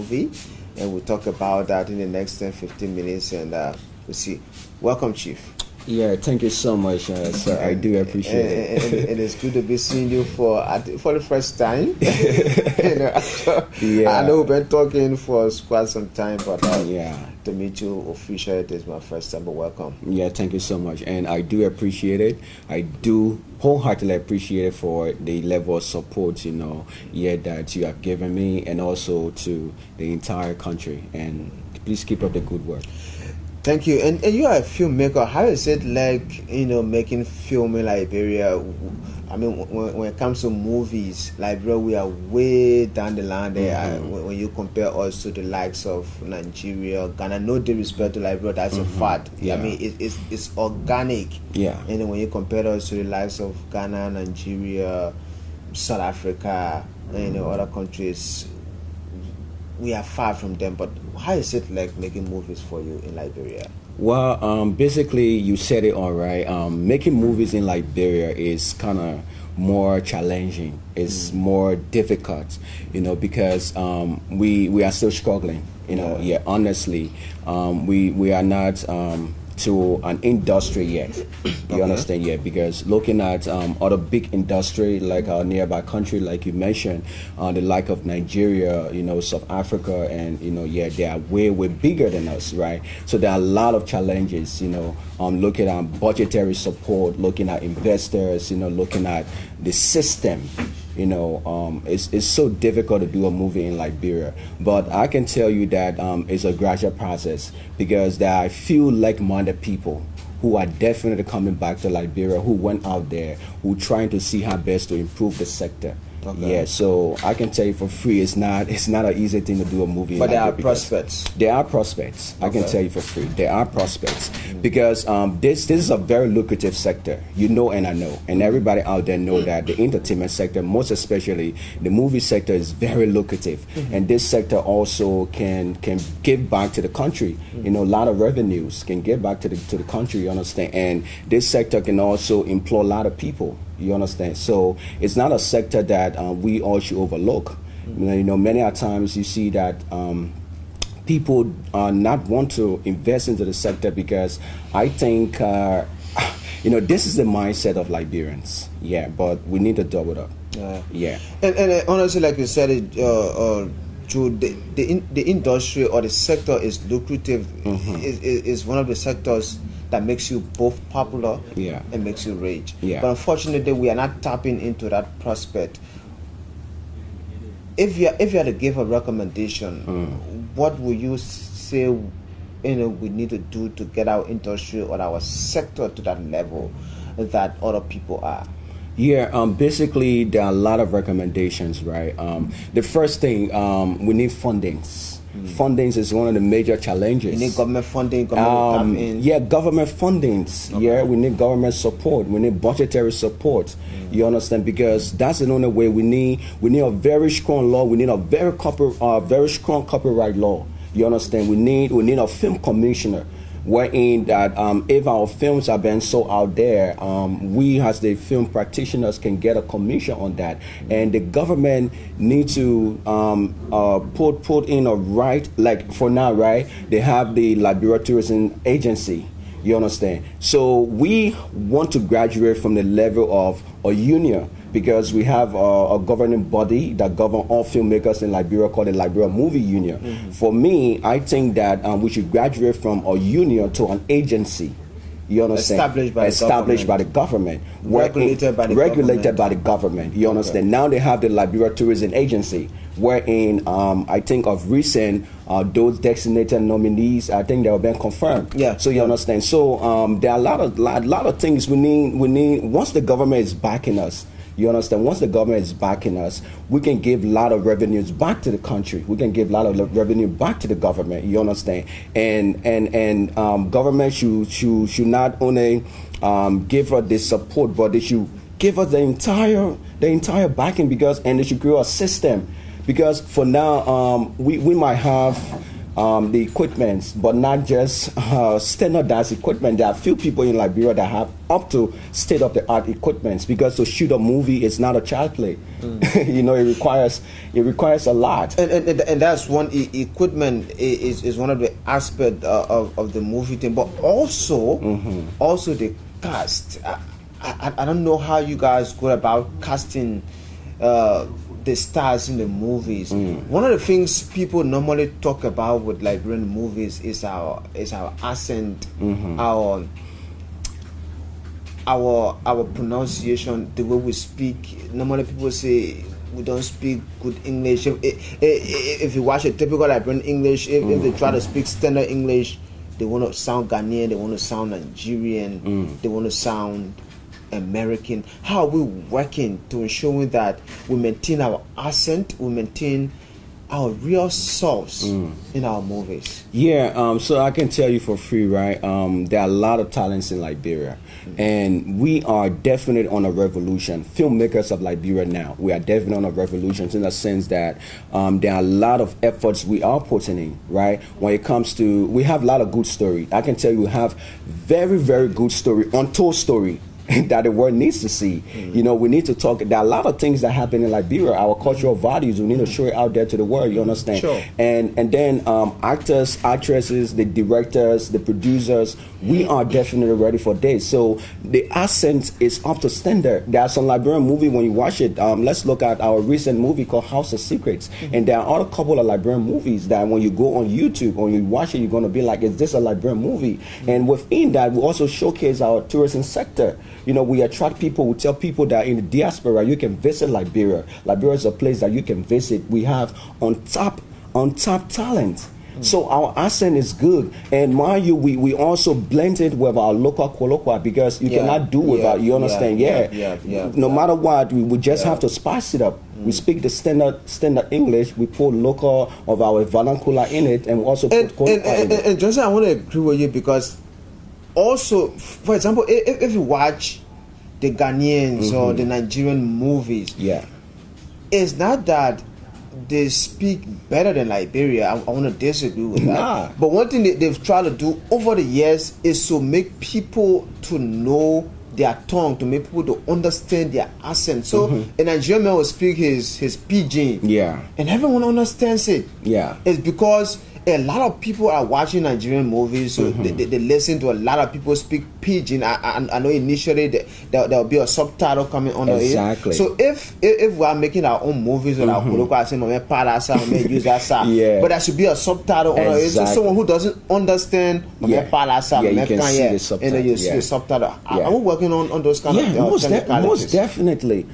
movie, and we'll talk about that in the next 10-15 minutes, and we'll see. Welcome, Chief. Yeah, thank you so much, sir. I do appreciate it. And it's good to be seeing you for the first time. Yeah. I know we've been talking for quite some time, but yeah, to meet you officially, it is my first time. But welcome. Yeah, thank you so much, and I do appreciate it. I do wholeheartedly appreciate it for the level of support, that you have given me, and also to the entire country. And please keep up the good work. Thank you. And you are a filmmaker. How is it like, making film in Liberia? I mean, when it comes to movies, Liberia, we are way down the line there. Mm-hmm. When you compare us to the likes of Nigeria, Ghana, no disrespect to Liberia, that's a fact. Yeah. I mean, it's organic. Yeah. And when you compare us to the likes of Ghana, Nigeria, South Africa, other countries, we are far from them. But how is it like making movies for you in Liberia? Well, basically, you said it all right. Making movies in Liberia is kind of more challenging. It's more difficult, because we are still struggling. Yeah, honestly, we are not to an industry yet. You understand? Yeah, because looking at other big industry like our nearby country, like you mentioned, the like of Nigeria, South Africa, and they are way bigger than us, right? So there are a lot of challenges, looking at budgetary support, looking at investors, looking at the system. It's so difficult to do a movie in Liberia, but I can tell you that it's a gradual process, because there are a few like-minded people who are definitely coming back to Liberia, who went out there, who trying to see how best to improve the sector. Okay. Yeah, so I can tell you for free, it's not an easy thing to do a movie. But there are prospects. There are prospects. Okay. I can tell you for free, there are prospects, because this is a very lucrative sector. And I know, and everybody out there know that the entertainment sector, most especially the movie sector, is very lucrative, and this sector also can give back to the country. A lot of revenues can give back to the country. You understand? And this sector can also employ a lot of people. You understand? So it's not a sector that we all should overlook. Many a times you see that people not want to invest into the sector, because I think this is the mindset of Liberians. Yeah, but we need to double up. Yeah. And honestly, like you said, the industry or the sector is lucrative. Is one of the sectors that makes you both popular and makes you rich. Yeah. But unfortunately, we are not tapping into that prospect. If you had to give a recommendation, what would you say we need to do to get our industry or our sector to that level that other people are? Yeah, basically there are a lot of recommendations, right? The first thing, we need fundings. Fundings is one of the major challenges. You need government funding, government in. Yeah, government fundings. Okay. Yeah, we need government support. We need budgetary support. You understand? Because that's the only way. We need a very strong law. We need a very strong copyright law. You understand? We need a film commissioner, wherein that if our films are being sold out there, we as the film practitioners can get a commission on that, and the government need to put in a right, like for now, right? They have the Liberia Tourism Agency. You understand? So we want to graduate from the level of a union, because we have a governing body that governs all filmmakers in Liberia called the Liberia Movie Union. For me, I think that we should graduate from a union to an agency. You understand? Established by the government. Regulated by the government. You understand? Now they have the Liberia Tourism Agency, wherein I think of recent those designated nominees, I think they have been confirmed. Yeah. So you understand? So there are a lot of things we need. Once the government is backing us. You understand? Once the government is backing us, we can give a lot of revenues back to the country. We can give a lot of revenue back to the government. You understand? And government should not only give us the support, but they should give us the entire backing, and they should create a system. Because for now, we might have the equipment, but not just standardized equipment. There are few people in Liberia that have up to state-of-the-art equipment, because to shoot a movie is not a child play. You know, it requires a lot. And that's one equipment is one of the aspects of the movie thing, but also the cast. I don't know how you guys go about casting the stars in the movies. One of the things people normally talk about with Liberian movies is our accent, our pronunciation, the way we speak. Normally people say we don't speak good English. If you watch a typical Liberian English, if they try to speak standard English, they want to sound Ghanaian, they want to sound Nigerian, they want to sound American. How are we working to ensure that we maintain our accent, we maintain our real selves in our movies? Yeah, so I can tell you for free, right? There are a lot of talents in Liberia, and we are definitely on a revolution. Filmmakers of Liberia now, we are definitely on a revolution, in the sense that there are a lot of efforts we are putting in, right? When it comes to, we have a lot of good story. I can tell you we have very, very good story, untold story that the world needs to see. You know, we need to talk. There are a lot of things that happen in Liberia. Our cultural values, we need to show it out there to the world. You understand? Sure. And then actors, actresses, the directors, the producers, we are definitely ready for this. So the accent is up to standard. There are some Liberian movie, when you watch it, let's look at our recent movie called House of Secrets. And there are a couple of Liberian movies that when you go on YouTube, when you watch it, you're going to be like, is this a Liberian movie? And within that, we also showcase our tourism sector. You know, we attract people, we tell people that in the diaspora, you can visit Liberia. Liberia is a place that you can visit. We have on top talent. So our accent is good, and mind you, we also blend it with our local colloquia, because you cannot do without, you understand? No matter what, we just have to spice it up. We speak the standard English, we put local of our vernacular in it, and we also put colloquia in it. And Johnson, I want to agree with you, because also, for example, if you watch the Ghanaians or the Nigerian movies, it's not that they speak better than Liberia. I want to disagree with that. But one thing they've tried to do over the years is to make people to know their tongue, to make people to understand their accent. So a Nigerian man will speak his pidgin, and everyone understands it. It's because a lot of people are watching Nigerian movies, so they listen to a lot of people speak pidgin. I know initially there will be a subtitle coming under it. So if we are making our own movies with our colloquial, but there should be a subtitle under it. So someone who doesn't understand, you can see the subtitle. And you see the subtitle. Are we working on those kind of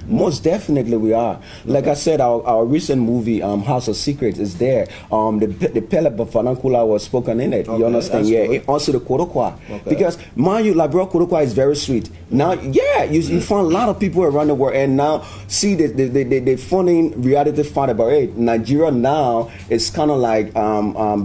most definitely we are. Like I said, our recent movie House of Secrets is there. The Pele vernacular was spoken in it. You understand? It also the Kodokwa. Because mind you, Liberia Kodokwa is very sweet. Now, you find a lot of people around the world, and now see the funny reality fact about it. Nigeria now is kind of like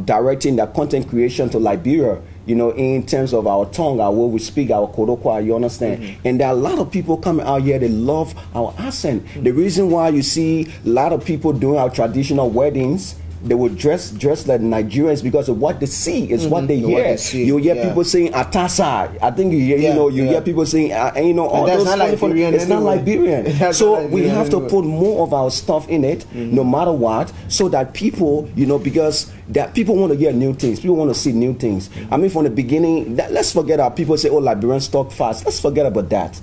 directing their content creation to Liberia. You know, in terms of our tongue, our way we speak, our Kodokwa, you understand? And there are a lot of people coming out here, they love our accent. The reason why you see a lot of people doing our traditional weddings, they would dress like Nigerians, because of what they see is what they hear. You hear people saying Atasa. I think you hear, you hear people saying, all those funny. It's not Liberian. So we have to put more of our stuff in it, no matter what, so that people, because that people want to hear new things. People want to see new things. I mean, from the beginning, let's forget how people say, Liberians talk fast. Let's forget about that.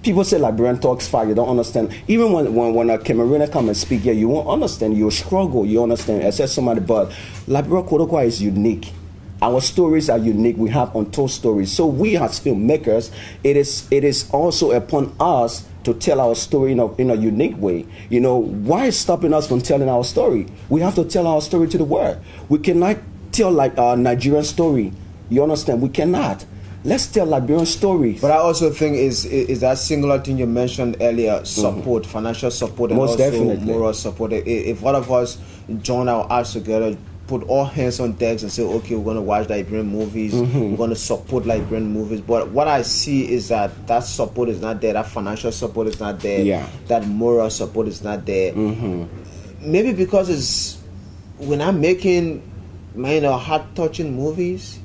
People say Liberian talks fast, you don't understand. Even when a Cameroonian come and speak here, you won't understand. You'll struggle, you understand. I said somebody, but Liberia Kodokwa is unique. Our stories are unique. We have untold stories. So we as filmmakers, it is also upon us to tell our story in a unique way. Why is stopping us from telling our story? We have to tell our story to the world. We cannot tell like a Nigerian story. You understand? We cannot. Let's tell Liberian stories. But I also think is that singular thing you mentioned earlier, support, financial support, and most also definitely moral support. If one of us join our arts together, put all hands on decks and say, okay, we're going to watch Liberian movies, we're going to support Liberian movies. But what I see is that support is not there, that financial support is not there, that moral support is not there. Maybe because we're not making heart-touching movies?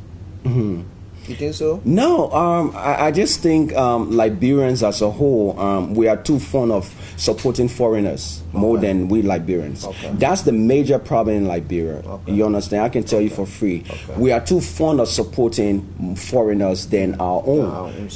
You think so? No, I just think Liberians as a whole, we are too fond of supporting foreigners more than we Liberians. Okay. That's the major problem in Liberia. Okay. You understand? I can tell you for free. Okay. We are too fond of supporting foreigners than our own.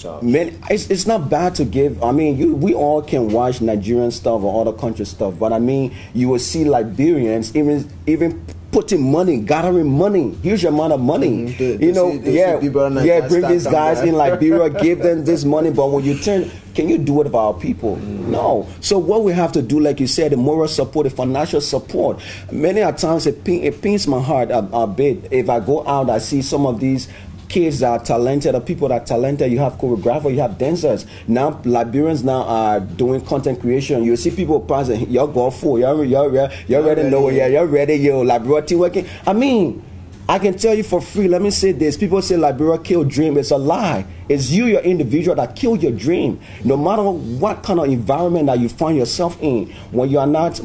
It's not bad to give. I mean, we all can watch Nigerian stuff or other country stuff, but I mean, you will see Liberians even putting money, gathering money, huge amount of money. Bring these guys in Liberia, give them this money. But when you can you do it for our people? No. So what we have to do, like you said, the moral support, the financial support. Many a times it pains my heart a bit if I go out, I see some of these kids that are talented, or people that are talented. You have choreographers, you have dancers. Now Liberians now are doing content creation. You see people passing, you're go full, you're ready, know, you're ready, Liberia working. I mean, I can tell you for free, let me say this. People say Liberia killed dream. It's a lie. It's you, your individual, that killed your dream. No matter what kind of environment that you find yourself in, when you are not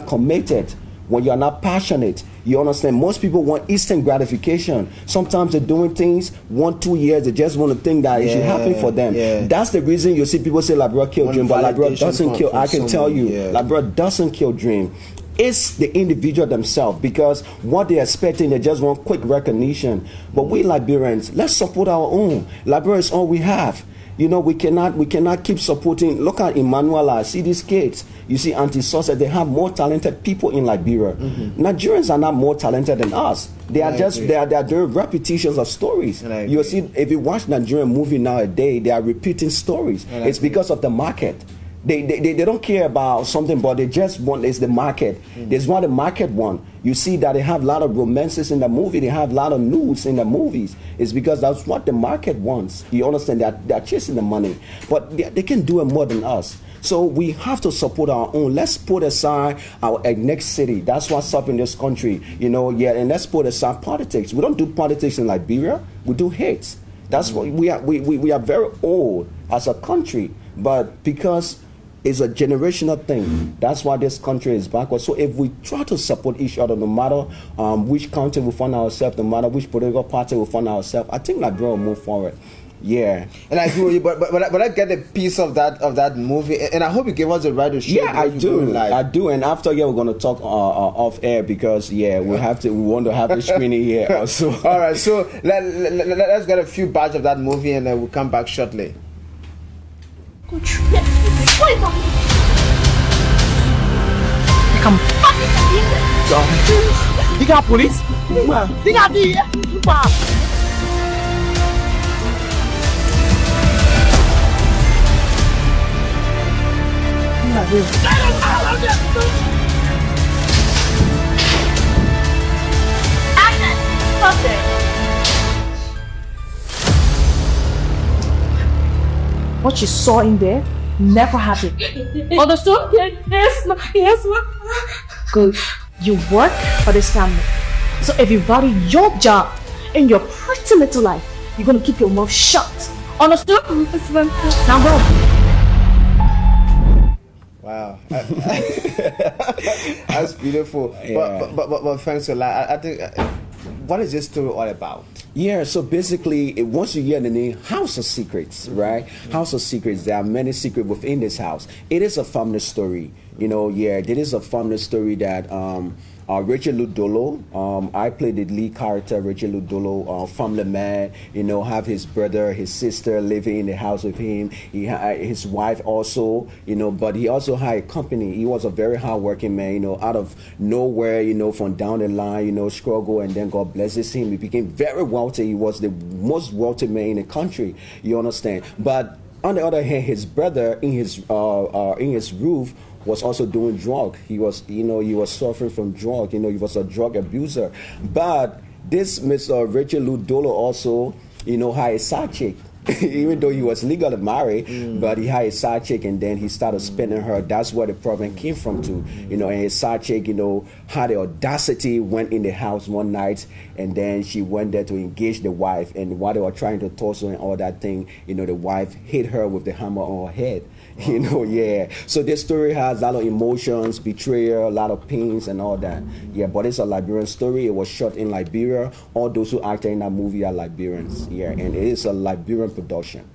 committed, when you are not passionate, you understand, most people want instant gratification. Sometimes they're doing things 1-2 years, they just want to think that it should happen for them. That's the reason you see people say Liberia kill dream, but Liberia doesn't kill. I can tell you, Liberia doesn't kill dream. It's the individual themselves, because what they're expecting, they just want quick recognition. But we Liberians, let's support our own. Liberia is all we have. We cannot keep supporting. Look at Emmanuel. See these kids. You see Anti-Success. They have more talented people in Liberia. Nigerians are not more talented than us. They are they are doing repetitions of stories. You see, if you watch Nigerian movie nowadays, they are repeating stories. It's because of the market. They don't care about something, but they just want, it's the market. There's what the market want. You see that they have a lot of romances in the movie. They have a lot of news in the movies. It's because that's what the market wants. You understand that they're chasing the money, but they can do it more than us. So we have to support our own. Let's put aside our next city. That's what's up in this country, and let's put aside politics. We don't do politics in Liberia. We do hate. That's what we are. We are very old as a country, but because it's a generational thing. That's why this country is backward. So if we try to support each other, no matter which country we find ourselves, no matter which political party we find ourselves, I think Liberia will move forward. Yeah, and I agree with you, but I get a piece of that movie, and I hope you give us the right to share. Yeah, I do, and after we're going to talk off air, because we want to have the screening here also. All right, so let's get a few bars of that movie, and then we'll come back shortly. You got police? You got the Stop it. What you saw in there never happened. Understood? Yes, ma. Good. You work for this family. So if you value your job in your pretty little life, you're going to keep your mouth shut. Understood? Now go. Wow. That's beautiful. Yeah. But thanks a lot. I think, what is this story all about? Yeah, so basically, once you hear the name House of Secrets, right? House of Secrets, there are many secrets within this house. It is a family story. It is a family story that Rachel Ludolo, I played the lead character, Rachel Ludolo, family man, have his brother, his sister living in the house with him. He had his wife also, but he also had a company. He was a very hardworking man, out of nowhere, from down the line, struggle, and then God blesses him. He became very wealthy. He was the most wealthy man in the country, you understand? But on the other hand, his brother in his roof was also doing drug. He was, he was suffering from drug. He was a drug abuser. But this Mr. Richard Ludolo also, had a side chick. Even though he was legally married, but he had a side chick, and then he started spending her. That's where the problem came from too. And his side chick, had the audacity, went in the house one night, and then she went there to engage the wife. And while they were trying to toss her and all that thing, the wife hit her with the hammer on her head. You know, yeah. So this story has a lot of emotions, betrayal, a lot of pains and all that. Yeah, but it's a Liberian story. It was shot in Liberia. All those who acted in that movie are Liberians. Yeah, and it is a Liberian production.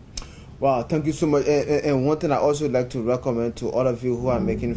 Wow, thank you so much. And one thing I also like to recommend to all of you who are making